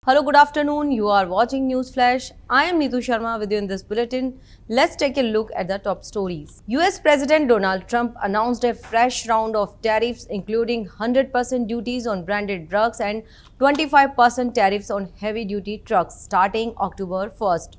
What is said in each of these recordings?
Hello, good afternoon. You are watching News Flash. I am Neetu Sharma with you in this bulletin. Let's take a look at the top stories. US President Donald Trump announced a fresh round of tariffs, including 100% duties on branded drugs and 25% tariffs on heavy duty trucks starting October 1st.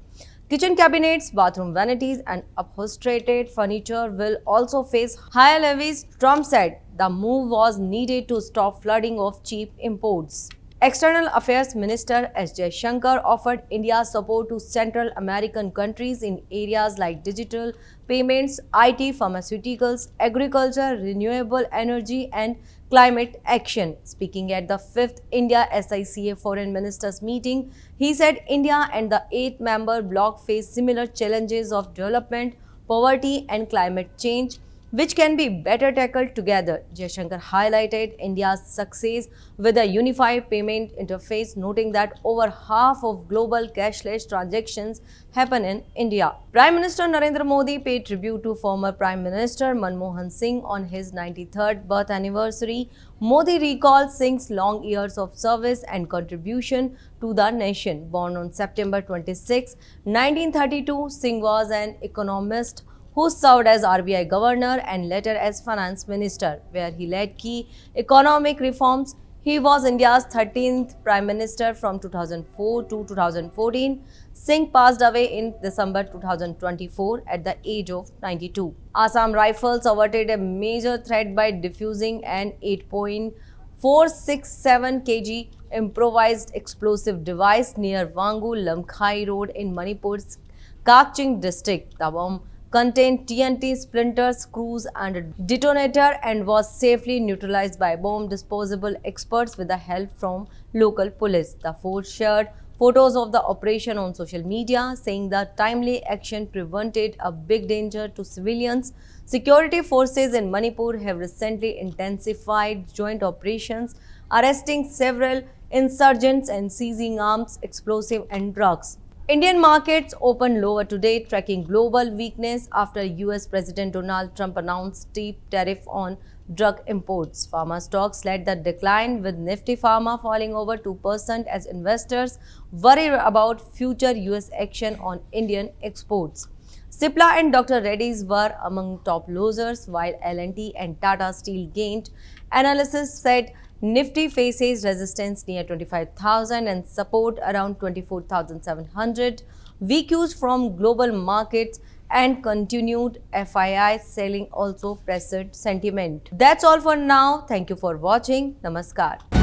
Kitchen cabinets, bathroom vanities, and upholstered furniture will also face higher levies. Trump said the move was needed to stop flooding of cheap imports. External Affairs Minister S. Jaishankar offered India's support to Central American countries in areas like digital payments, IT, pharmaceuticals, agriculture, renewable energy, and climate action. Speaking at the 5th India SICA Foreign Ministers meeting, he said India and the 8-member bloc face similar challenges of development, poverty, and climate change, which can be better tackled together. Jaishankar highlighted India's success with a unified payment interface, noting that over half of global cashless transactions happen in India. Prime Minister Narendra Modi paid tribute to former Prime Minister Manmohan Singh on his 93rd birth anniversary. Modi recalled Singh's long years of service and contribution to the nation. Born on September 26, 1932, Singh was an economist who served as RBI governor and later as finance minister, where he led key economic reforms. He was India's 13th prime minister from 2004 to 2014. Singh passed away in December 2024 at the age of 92. Assam Rifles averted a major threat by defusing an 8.467 kg improvised explosive device near Wangu Lamkhai Road in Manipur's Kakching district. The bomb contained TNT splinters, screws, and a detonator and was safely neutralized by bomb disposal experts with the help from local police. The force shared photos of the operation on social media, saying the timely action prevented a big danger to civilians. Security forces in Manipur have recently intensified joint operations, arresting several insurgents and seizing arms, explosives, and drugs. Indian markets opened lower today, tracking global weakness after US President Donald Trump announced steep tariff on drug imports. Pharma stocks led the decline, with Nifty Pharma falling over 2% as investors worry about future US action on Indian exports. Cipla and Dr. Reddy's were among top losers, while L&T and Tata Steel gained. Analysts said Nifty faces resistance near 25,000 and support around 24,700. Weak cues from global markets and continued FII selling also pressured sentiment. That's all for now. Thank you for watching. Namaskar.